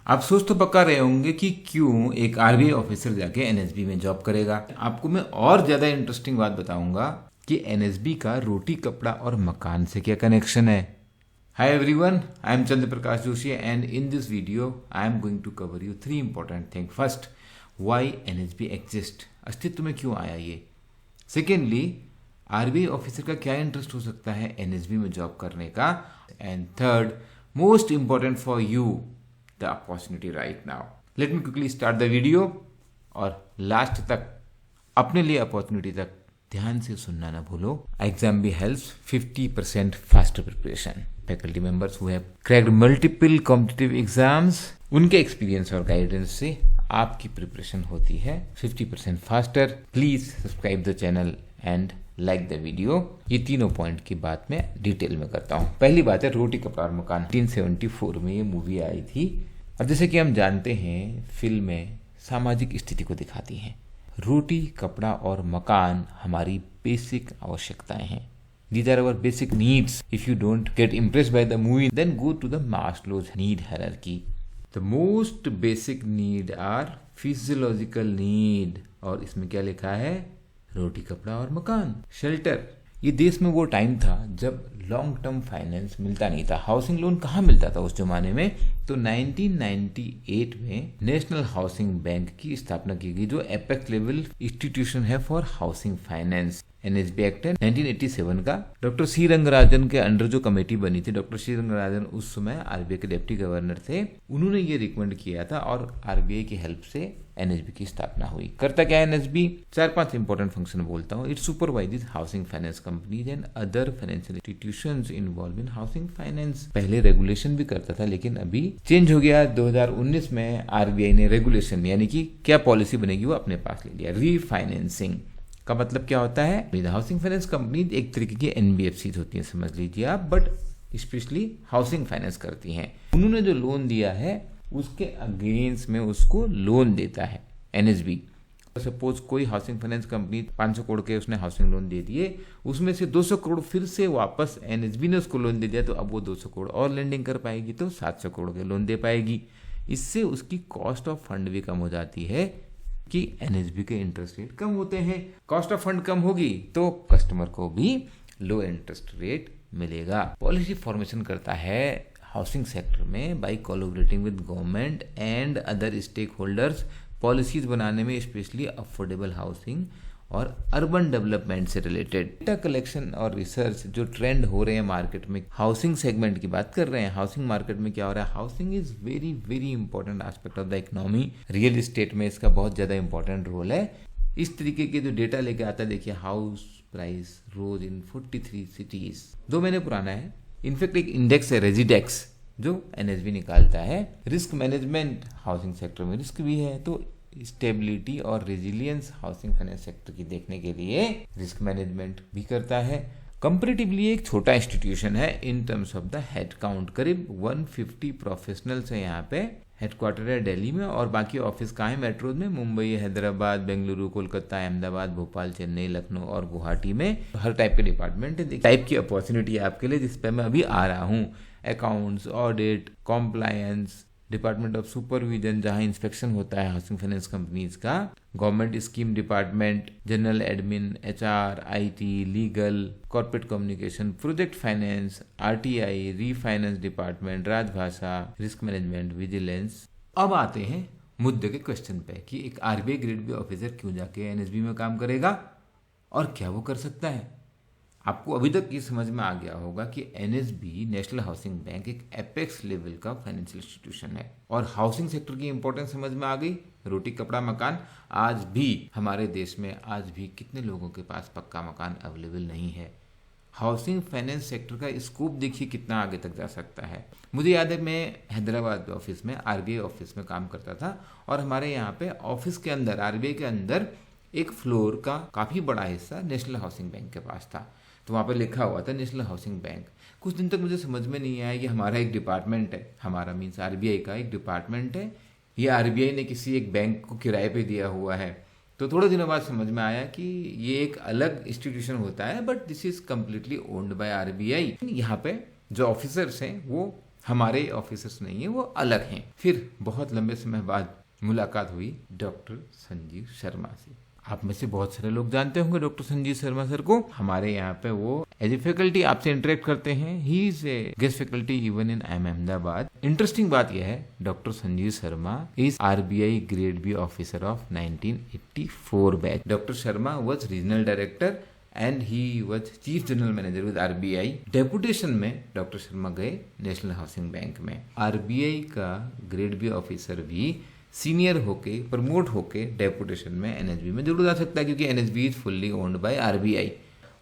आप सोच तो पक्का रहे होंगे कि क्यों एक आरबीआई ऑफिसर जाके एनएसबी में जॉब करेगा। आपको मैं और ज्यादा इंटरेस्टिंग बात बताऊंगा कि एनएसबी का रोटी कपड़ा और मकान से क्या कनेक्शन है। Hi everyone, I am Chandra Prakash Joshi and in this video I am going to cover you three important things. First, why NHB exists, अस्तित्व में क्यों आया ये। Secondly, आरबीआई ऑफिसर का क्या इंटरेस्ट हो सकता है एनएसबी में जॉब करने का। And third, most important for you, the opportunity right now. Let me quickly start the video और लास्ट तक अपने लिए अपॉर्चुनिटी तक ध्यान से सुनना ना भूलो। एग्जाम भी helps 50% faster preparation. Faculty members who have cracked multiple competitive exams, उनके एक्सपीरियंस और गाइडेंस से आपकी प्रिपरेशन होती है 50% faster. Please subscribe the channel and like the video. ये तीनों पॉइंट की बात मैं डिटेल में करता हूँ। पहली बात है रोटी कपड़ा और मकान। 1974 में ये मूवी आई थी और जैसे कि हम जानते हैं फिल्में सामाजिक स्थिति को दिखाती हैं। रोटी कपड़ा और मकान हमारी बेसिक आवश्यकताएं हैं। These are our basic needs. If you don't get impressed by the movie, then go to the Maslow's need hierarchy. The most basic need are physiological need. और इसमें क्या लिखा है? रोटी कपड़ा और मकान, शेल्टर। ये देश में वो टाइम था जब लॉन्ग टर्म फाइनेंस मिलता नहीं था। हाउसिंग लोन कहाँ मिलता था उस जमाने में? तो 1998 में नेशनल हाउसिंग बैंक की स्थापना की गई, जो एपेक्स लेवल इंस्टीट्यूशन है for housing finance. NSB act है 1987 का। डॉक्टर सी रंगराजन के अंडर जो कमेटी बनी थी, डॉक्टर सी रंगराजन उस समय आरबीआई के डिप्टी गवर्नर थे, उन्होंने ये रिकमेंड किया था और आरबीआई की हेल्प से एनएसबी की स्थापना हुई। करता क्या है एनएसबी? 4-5 इंपॉर्टेंट फंक्शन बोलता हूँ। It supervises housing finance companies and other financial institutions involve in housing finance. पहले रेगुलेशन भी करता था लेकिन अभी चेंज हो गया। 2019 में आरबीआई ने रेगुलेशन यानी कि क्या पॉलिसी बनेगी वो अपने पास ले लिया। रीफाइनेंसिंग का मतलब क्या होता है? हाउसिंग फाइनेंस कंपनी एक तरीके की एनबीएफसी होती है, समझ लीजिए आप, बट स्पेशली हाउसिंग फाइनेंस करती हैं। उन्होंने जो लोन दिया है उसके अगेंस्ट में उसको लोन देता है एनएसबी। सपोज कोई हाउसिंग फाइनेंस कंपनी 500 करोड़ के उसने हाउसिंग लोन दे दिए, उसमें से 200 करोड़ फिर से वापस एनएसबी ने उसको लोन दे दिया, तो अब वो 200 करोड़ और लेंडिंग कर पाएगी, तो 700 करोड़ के लोन दे पाएगी। इससे उसकी कॉस्ट ऑफ फंड भी कम हो जाती है कि एनएसबी के इंटरेस्ट रेट कम होते हैं। कॉस्ट ऑफ फंड कम होगी तो कस्टमर को भी लो इंटरेस्ट रेट मिलेगा। पॉलिसी फॉर्मेशन करता है हाउसिंग सेक्टर में by collaborating with government and other stakeholders. Policies बनाने में स्पेशली अफोर्डेबल हाउसिंग और अर्बन डेवलपमेंट से रिलेटेड डेटा कलेक्शन और रिसर्च जो ट्रेंड हो रहे हैं मार्केट में। हाउसिंग सेगमेंट की बात कर रहे हैं। हाउसिंग मार्केट में क्या हो रहा है? Housing is very very important aspect of the economy. Real estate में इसका बहुत ज्यादा इंपॉर्टेंट रोल है। इस तरीके के जो डेटा लेके आता है, देखिए हाउस प्राइस रोज इन 43 सिटीज, 2 महीने पुराना है। इनफैक्ट एक इंडेक्स है रेजिडेक्स जो एनएसबी निकालता है। रिस्क मैनेजमेंट, हाउसिंग सेक्टर में रिस्क भी है, तो स्टेबिलिटी और रेजिलियंस हाउसिंग फाइनेंस सेक्टर की देखने के लिए रिस्क मैनेजमेंट भी करता है। कंपैरेटिवली एक छोटा इंस्टीट्यूशन है in terms of the head count. करीब 150 प्रोफेशनल्स हैं यहाँ पे। हेडक्वार्टर है दिल्ली में और बाकी ऑफिस कहाँ है? मेट्रोज में, मुंबई, हैदराबाद, बेंगलुरु, कोलकाता, अहमदाबाद, भोपाल, चेन्नई, लखनऊ और गुवाहाटी में हर टाइप के डिपार्टमेंट है। टाइप की अपॉर्चुनिटी है आपके लिए जिस पे मैं अभी आ रहा हूँ। Accounts, audit, compliance, department of supervision जहां इंस्पेक्शन होता है हाउसिंग फाइनेंस कंपनीज का, government scheme department, general admin, HR, IT, legal, corporate communication, project finance, RTI, refinance department, राजभाषा, रिस्क मैनेजमेंट, विजिलेंस। अब आते हैं मुद्दे के क्वेश्चन पे कि एक आरबीआई ग्रेड बी ऑफिसर क्यों जाके एनएसबी में काम करेगा और क्या वो कर सकता है। आपको अभी तक ये समझ में आ गया होगा कि एनएसबी नेशनल हाउसिंग बैंक एक एपेक्स लेवल का फाइनेंशियल इंस्टीट्यूशन है और हाउसिंग सेक्टर की इंपॉर्टेंस समझ में आ गई। रोटी कपड़ा मकान, आज भी हमारे देश में आज भी कितने लोगों के पास पक्का मकान अवेलेबल नहीं है। हाउसिंग फाइनेंस सेक्टर का स्कोप देखिए कितना आगे तक जा सकता है। मुझे याद है मैं हैदराबाद ऑफिस में, आरबीआई ऑफिस में काम करता था और हमारे यहाँ पे ऑफिस के अंदर, आरबीआई के अंदर एक फ्लोर का काफ़ी बड़ा हिस्सा नेशनल हाउसिंग बैंक के पास था। तो वहाँ पर लिखा हुआ था नेशनल हाउसिंग बैंक। कुछ दिन तक मुझे समझ में नहीं आया कि हमारा एक डिपार्टमेंट है, हमारा मीन्स आरबीआई का एक डिपार्टमेंट है, ये आरबीआई ने किसी एक बैंक को किराए पे दिया हुआ है। तो थोड़े दिनों बाद समझ में आया कि ये एक अलग इंस्टीट्यूशन होता है, but this is completely owned by RBI. यहाँ पे जो ऑफिसर्स हैं वो हमारे ऑफिसर्स नहीं है, वो अलग हैं। फिर बहुत लंबे समय बाद मुलाकात हुई डॉक्टर संजीव शर्मा से। आप में से बहुत सारे लोग जानते होंगे डॉक्टर संजीव शर्मा सर को। हमारे यहाँ पे वो एज ए फैकल्टी आपसे इंटरेक्ट करते हैं। He is a guest faculty even in IIM Ahmedabad. Interesting बात यह है, doctor Sanjeev Sharma is RBI grade B officer of 1984 batch. Doctor Sharma was regional director and he was chief general manager with RBI। Deputation में doctor Sharma गए national housing bank में। RBI का grade B officer भी senior होके promote होके deputation में NSB में जरूर आ सकता है, क्योंकि NSB is fully owned by RBI।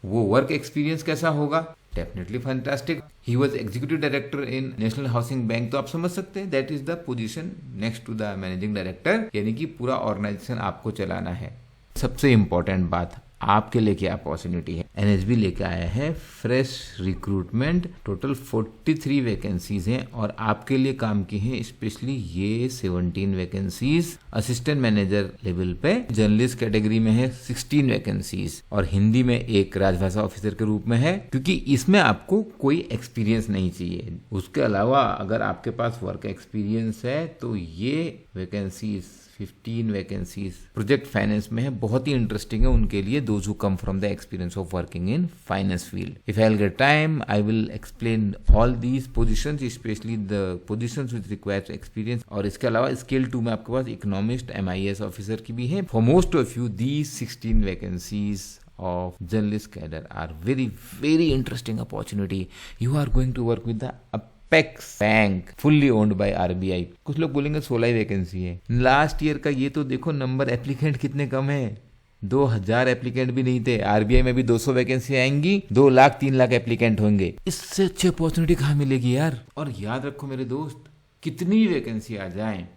वो वर्क एक्सपीरियंस कैसा होगा? Definitely fantastic. He was executive director in national housing bank, तो आप समझ सकते हैं that is the position next to the managing director, यानी कि पूरा ऑर्गेनाइजेशन आपको चलाना है। सबसे इंपॉर्टेंट बात, आपके लिए क्या अपॉर्चुनिटी है? NSB लेके आया है फ्रेश रिक्रूटमेंट। टोटल 43 वैकेंसीज हैं और आपके लिए काम की हैं स्पेशली ये 17 वैकेंसीज। असिस्टेंट मैनेजर लेवल पे जर्नलिस्ट कैटेगरी में है 16 वैकेंसीज और हिंदी में एक राजभाषा ऑफिसर के रूप में है, क्योंकि इसमें आपको कोई एक्सपीरियंस नहीं चाहिए। उसके अलावा अगर आपके पास वर्क एक्सपीरियंस है तो ये वैकेंसीज 15 वैकेंसीज प्रोजेक्ट फाइनेंस में है, बहुत ही इंटरेस्टिंग है उनके लिए, those who come from the experience of working in finance field. If I will get time I will explain all these positions, specially the positions which requires experience. और इसके अलावा scale 2 में आपके पास इकोनॉमिस्ट MIS ऑफिसर की भी है। For most of you these 16 vacancies of journalist cadre are very interesting opportunity. You are going to work with the Apex Bank, fully owned by RBI. कुछ लोग बोलेंगे 16 वैकेंसी है। Last year का ये तो देखो नंबर, एप्लीकेंट कितने कम है, 2000 एप्लीकेंट भी नहीं थे। RBI में भी 200 वैकेंसी आएंगी, 2 लाख 3 लाख एप्लीकेंट होंगे। इससे अच्छी अपॉर्चुनिटी कहाँ मिलेगी यार? और याद रखो मेरे दोस्त, कितनी वैकेंसी आ जाए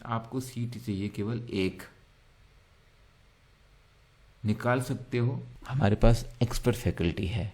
आपको सीट चाहिए केवल एक, निकाल सकते हो। हमारे पास एक्सपर्ट फैकल्टी है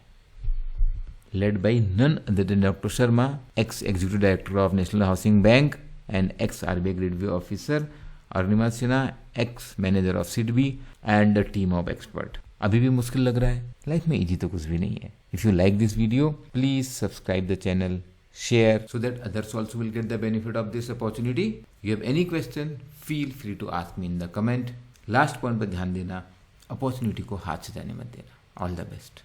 led by none other than doctor Sharma, ex executive director of national housing bank and ex RBI grade B officer, Arunima Sinha ex manager of SIDBI and team of expert. अभी भी मुश्किल लग रहा है? लाइफ में इजी तो कुछ भी नहीं है। If you like this video please subscribe the channel, share so that others also will get the benefit of this opportunity. You have any question, feel free to ask me in the comment. Last point पर ध्यान देना, opportunity को हाथ से जाने मत देना। All the best.